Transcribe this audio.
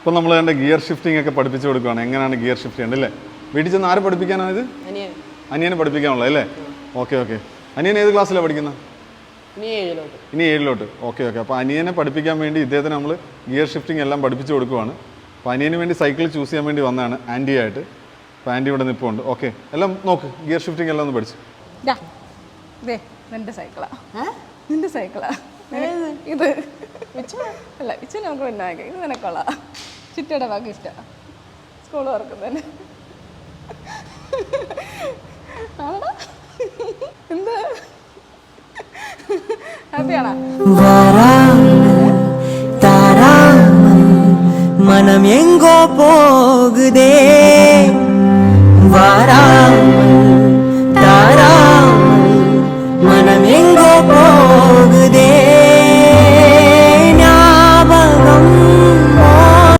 ഇപ്പോൾ നമ്മൾ എൻ്റെ ഗിയർ ഷിഫ്റ്റിംഗ് ഒക്കെ പഠിപ്പിച്ചു കൊടുക്കുകയാണ്. എങ്ങനെയാണ് ഗിയർ ഷിഫ്റ്റ് ചെയ്യേണ്ടത് അല്ലേ? വീട്ടിൽ ചെന്ന് ആരെ പഠിപ്പിക്കാനാണ് ഇത്? അനിയനെ പഠിപ്പിക്കാനുള്ളത് അല്ലേ? Okay okay. അനിയൻ ഏത് ക്ലാസ്സിലാണ് പഠിക്കുന്നത്? ഇനി 7ലോട്ട്. Okay okay. അപ്പോൾ അനിയനെ പഠിപ്പിക്കാൻ വേണ്ടി ഇദ്ദേഹത്തിന് നമ്മൾ ഗിയർ ഷിഫ്റ്റിംഗ് എല്ലാം പഠിപ്പിച്ചു കൊടുക്കുവാണ്. അപ്പോൾ അനിയന് വേണ്ടി സൈക്കിൾ ചൂസ് ചെയ്യാൻ വേണ്ടി വന്നതാണ് ആൻറ്റി ആയിട്ട്. അപ്പോൾ ആൻറ്റി ഇവിടെ നിൽപ്പുണ്ട്. ഓക്കെ, എല്ലാം നോക്ക്, ഗിയർ ഷിഫ്റ്റിംഗ് എല്ലാം ഒന്ന് പഠിച്ചു. നിന്റെ സൈക്കിളാ, നിന്റെ സൈക്കിളാ ഇത്. അല്ല ഇച്ച നമുക്ക് പിന്നെ ഇത് നിനക്കുള്ള ചിറ്റയുടെ ബാക്കി ഇഷ്ടമാണ്. സ്കൂൾ തുറക്കുന്നതന്നെ എന്താ ഹാപ്പിയാണോ? மனம் எங்கோ போகுதே வாரா